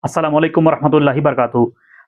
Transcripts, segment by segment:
अस्सलाम वालेकुम रहमतुल्लाहि बरकातुहू।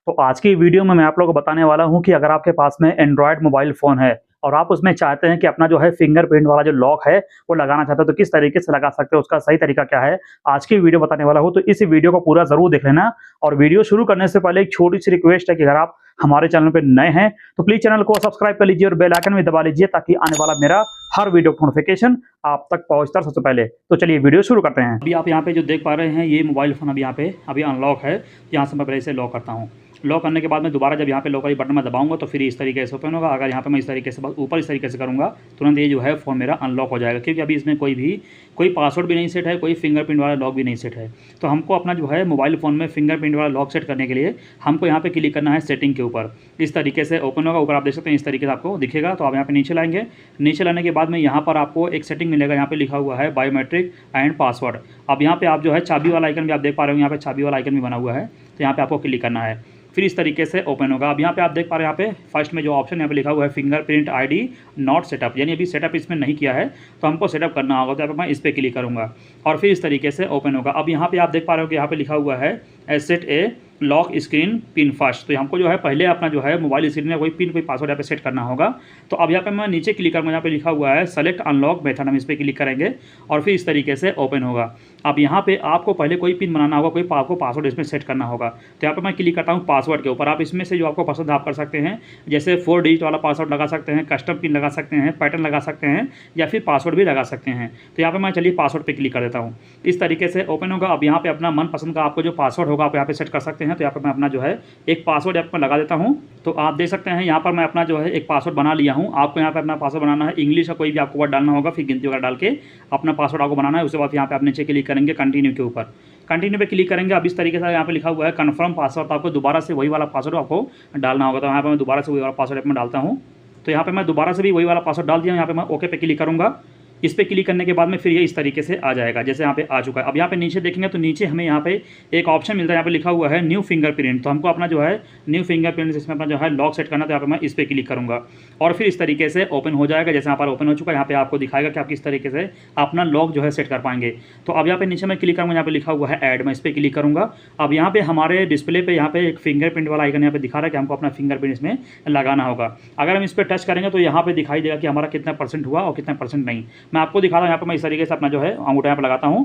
तो आज की वीडियो में मैं आप लोगों को बताने वाला हूँ कि अगर आपके पास में एंड्रॉयड मोबाइल फ़ोन है और आप उसमें चाहते हैं कि अपना जो है फिंगरप्रिंट वाला जो लॉक है, वो लगाना चाहते हो तो किस तरीके से लगा सकते हो, उसका सही तरीका क्या है? आज की वीडियो बताने वाला हूँ, तो इस वीडियो को पूरा ज़रूर देख लेना। और वीडियो शुरू करने से पहले एक छोटी-सी रिक्वेस्ट है कि अगर आप हमारे चैनल पे नए हैं, तो प्लीज़ चैनल को सब्सक्राइब कर लीजिए और बेल आइकन भी दबा लीजिए ताकि आने वाला मेरा हर वीडियो का नोटिफ़िकेशन आप तक पहुँचता है सबसे पहले। तो चलिए वीडियो शुरू करते हैं। अभी आप यहाँ पे जो देख पा रहे हैं, ये मोबाइल फ़ोन अभी यहाँ पे अनलॉक है। यहाँ से मैं पहले इसे लॉक करता हूँ। लॉक करने के बाद में दोबारा जब यहाँ पे लॉक वाली बटन मैं दबाऊँगा तो फिर इस तरीके से ओपन होगा। अगर यहाँ पे मैं इस तरीके से ऊपर इस तरीके से करूँगा, तुरंत ये जो है फ़ोन मेरा अनलॉक हो जाएगा, क्योंकि अभी इसमें कोई पासवर्ड भी नहीं सेट है, कोई फिंगरप्रिंट वाला लॉक भी नहीं सेट है। तो हमको अपना जो है मोबाइल फ़ोन में फिंगरप्रिंट वाला लॉक सेट करने के लिए हमको यहाँ पे क्लिक करना है सेटिंग के ऊपर। इस तरीके से ओपन होगा, ऊपर आप देख सकते हैं इस तरीके से आपको दिखेगा। तो आप यहाँ पे नीचे लाएंगे, नीचे लाने के बाद में यहाँ पर आपको एक सेटिंग मिलेगा, यहाँ पे लिखा हुआ है बायोमेट्रिक एंड पासवर्ड। अब यहाँ पे आप जो है चाबी वाला आइकन भी आप देख पा रहे हो, यहाँ पे चाबी वाला आइकन भी बना हुआ है, तो यहाँ पे आपको क्लिक करना है। फिर इस तरीके से ओपन होगा। अब यहाँ पे आप देख पा रहे हैं, यहाँ पे फर्स्ट में जो ऑप्शन यहाँ पे लिखा हुआ है फिंगरप्रिंट आईडी नॉट सेटअप, यानी अभी सेटअप इसमें नहीं किया है, तो हमको सेटअप करना होगा। तो यहाँ पे मैं इस पर क्लिक करूँगा और फिर इस तरीके से ओपन होगा। अब यहाँ पे आप देख पा रहे हो कि यहाँ पे लिखा हुआ है सेट ए लॉक स्क्रीन पिन फर्स्ट। तो हमको जो है पहले अपना जो है मोबाइल स्क्रीन में कोई पिन कोई पासवर्ड यहाँ पे सेट करना होगा। तो अब यहाँ पे मैं नीचे क्लिक करूँगा, यहाँ पे लिखा हुआ है सेलेक्ट अनलॉक मेथड, हम इस पर क्लिक करेंगे और फिर इस तरीके से ओपन होगा। अब यहाँ पे आपको पहले कोई पिन बनाना होगा, कोई आपको पासवर्ड इसमें सेट करना होगा। तो यहाँ पे मैं क्लिक करता हूँ पासवर्ड के ऊपर। आप इसमें से जो आपको पसंद आप कर सकते हैं, जैसे 4 डिजिट वाला पासवर्ड लगा सकते हैं, कस्टम पिन लगा सकते हैं, पैटर्न लगा सकते हैं, या फिर पासवर्ड भी लगा सकते हैं। तो यहाँ पे मैं चलिए पासवर्ड पे क्लिक कर देता हूँ। इस तरीके से ओपन होगा। अब यहाँ पे अपना मनपसंद का आपको जो पासवर्ड होगा आप यहाँ पे सेट कर सकते हैं। तो यहाँ पे मैं अपना जो है एक पासवर्ड यहाँ पर लगा देता हूँ। तो आप देख सकते हैं यहाँ पर मैं अपना जो है एक पासवर्ड बना लिया हूँ। आपको यहाँ पे अपना पासवर्ड बनाना है, इंग्लिश का कोई भी आपको वर्ड डालना होगा, फिर गिनती वगैरह डाल के अपना पासवर्ड आपको बनाना है। उसके बाद यहाँ पे आप नीचे क्लिक करेंगे कंटिन्यू के ऊपर, कंटिन्यू पे क्लिक करेंगे। अब इस तरीके से यहाँ पे लिखा हुआ है कन्फर्म पासवर्ड, तो आपको दोबारा से वही वाला पासवर्ड आपको डालना होगा। तो यहाँ पे मैं दोबारा से वही वाला पासवर्ड मैं डालता हूँ। तो यहाँ पे मैं दोबारा से भी वही वाला पासवर्ड डाल दिया। यहाँ पे मैं ओके पे क्लिक करूँगा। इस पे क्लिक करने के बाद में फिर ये इस तरीके से आ जाएगा, जैसे यहाँ पे आ चुका है। अब यहाँ पे नीचे देखेंगे तो नीचे हमें यहाँ पे एक ऑप्शन मिलता है, यहाँ पे लिखा हुआ है न्यू फिंगरप्रिंट। तो हमको अपना जो है न्यू फिंगरप्रिंट इसमें अपना जो है लॉक सेट करना, तो यहाँ पे मैं इस पर क्लिक करूँगा और फिर इस तरीके से ओपन हो जाएगा। जैसे यहाँ पर ओपन हो चुका है, यहाँ पे आपको दिखाएगा कि आप किस तरीके से अपना लॉक जो है सेट कर पाएंगे। तो अब यहाँ पे नीचे मैं क्लिक करूँगा, यहाँ पे लिखा हुआ है ऐड, मैं इस पर क्लिक करूँगा। अब यहाँ पे हमारे डिस्प्ले पे यहाँ पे एक फिंगरप्रिंट वाला आइकन यहाँ पे दिखा रहा है कि हमको अपना फिंगरप्रिंट इसमें लगाना होगा। अगर हम इस पर टच करेंगे तो यहाँ पे दिखाई देगा कि हमारा कितना % हुआ और कितना % नहीं। मैं आपको दिखा रहा हूँ, यहाँ पे मैं इस तरीके से अपना जो है अंगूठा यहाँ पे लगाता हूँ।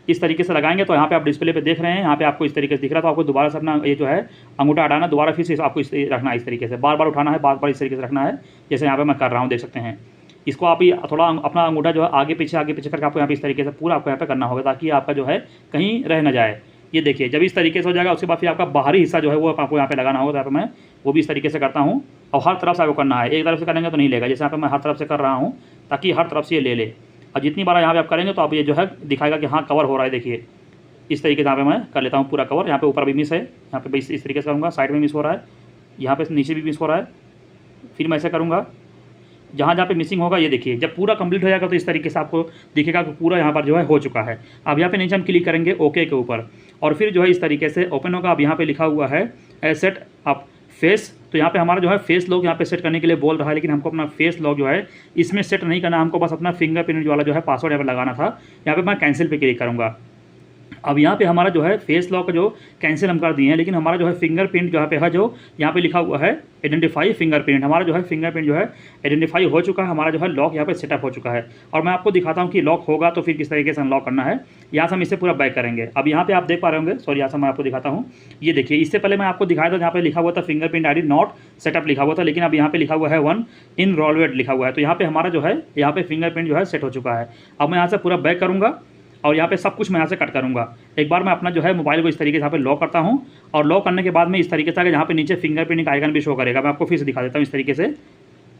इस तरीके से लगाएंगे तो यहाँ पे आप डिस्प्ले पे देख रहे हैं, यहाँ पे आपको इस तरीके से दिख रहा है। तो आपको दोबारा से अपना ये जो है अंगूठा हटाना, दोबारा फिर से आपको इस रखना है, इस तरीके से बार बार उठाना है, बार बार इस तरीके से रखना है, जैसे यहाँ पे मैं कर रहा हूँ, देख सकते हैं। इसको आप थोड़ा अपना अंगूठा जो है आगे पीछे करके आपको यहाँ पे इस तरीके से पूरा आपको यहाँ पे करना होगा, ताकि आपका जो है कहीं रह ना जाए। ये देखिए, जब इस तरीके से हो जाएगा उसके बाद फिर आपका बाहरी हिस्सा जो है वो आपको यहाँ पे लगाना होगा। तो यहाँ पे मैं वो भी इस तरीके से करता हूँ और हर तरफ से आपको करना है, एक तरफ से करेंगे तो नहीं लेगा। जैसे यहाँ पे मैं हर तरफ से कर रहा हूँ ताकि हर तरफ से ये ले ले। और जितनी बार यहाँ पे आप करेंगे तो आप ये जो है दिखाएगा कि हाँ कवर हो रहा है। देखिए इस तरीके से यहाँ पे मैं कर लेता हूँ पूरा कवर। यहाँ पे ऊपर भी मिस है, यहाँ पे इस तरीके से करूँगा, साइड में मिस हो रहा है, यहाँ पे नीचे भी मिस हो रहा है। फिर मैं ऐसे करूँगा, जहाँ जहाँ पे मिसिंग होगा ये देखिए, जब पूरा कंप्लीट हो जाएगा तो इस तरीके से आपको दिखेगा कि पूरा यहाँ पर जो है हो चुका है। अब यहाँ पे नीचे हम क्लिक करेंगे ओके के ऊपर और फिर जो है इस तरीके से ओपन होगा। अब यहाँ पे लिखा हुआ है सेट अप फेस। तो यहाँ पे हमारा जो है फेस लॉक यहाँ पे सेट करने के लिए बोल रहा है, लेकिन हमको अपना फेस लॉक जो है इसमें सेट नहीं करना, हमको बस अपना फिंगरप्रिंट वाला जो है पासवर्ड यहाँ पे लगाना था। यहाँ पे मैं कैंसिल पे क्लिक करूँगा। अब यहाँ पे हमारा जो है फेस लॉक जो कैंसिल हम कर दिए हैं, लेकिन हमारा जो है फिंगरप्रिंट जो है जो यहाँ पे लिखा हुआ है आइडेंटिफाई फिंगरप्रिंट, हमारा जो है फिंगरप्रिंट जो है आइडेंटिफाई हो चुका है, हमारा जो है लॉक यहाँ पे सेटअप हो चुका है। और मैं आपको दिखाता हूँ कि लॉक होगा तो फिर किस तरीके से अनलॉक करना है। यहाँ से हम इसे पूरा बैक करेंगे। अब यहाँ पे आप देख पा रहे होंगे, सॉरी, यहाँ से मैं आपको दिखाता हूँ। ये देखिए, इससे पहले मैं आपको दिखाया था, यहाँ पे लिखा हुआ था फिंगरप्रिंट आईडी नॉट सेटअप लिखा हुआ था, लेकिन अब यहाँ पे लिखा हुआ है 1 इनरोलमेंट लिखा हुआ है। तो यहाँ पे हमारा जो है यहाँ पे फिंगरप्रिंट जो है सेट हो चुका है। अब मैं यहाँ से पूरा बैक करूँगा और यहाँ पे सब कुछ मैं यहाँ से कट करूँगा। एक बार मैं अपना जो है मोबाइल को इस तरीके से यहाँ पे लॉक करता हूँ और लॉक करने के बाद में इस तरीके से यहाँ पे नीचे फिंगरप्रिंट का आइकन भी शो करेगा। मैं आपको फिर से दिखा देता हूँ इस तरीके से,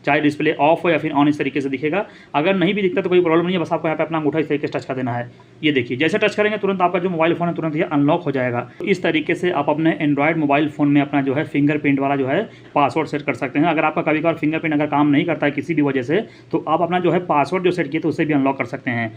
चाहे डिस्प्ले ऑफ हो या फिर ऑन, इस तरीके से दिखेगा। अगर नहीं भी दिखता तो कोई प्रॉब्लम नहीं है, बस आपको यहाँ पे अपना अंगूठा इस तरीके से टच कर देना है। ये देखिए, जैसे टच करेंगे तुरंत आपका जो मोबाइल फ़ोन है तुरंत ये अनलॉक हो जाएगा। तो इस तरीके से आप अपने एंड्रॉयड मोबाइल फ़ोन में अपना जो है फिंगरप्रिंट वाला जो है पासवर्ड सेट कर सकते हैं। अगर आपका कभी कभार फिंगरप्रिंट अगर काम नहीं करता है किसी भी वजह से, तो आप अपना जो है पासवर्ड जो सेट किए तो उससे भी अनलॉक कर सकते हैं।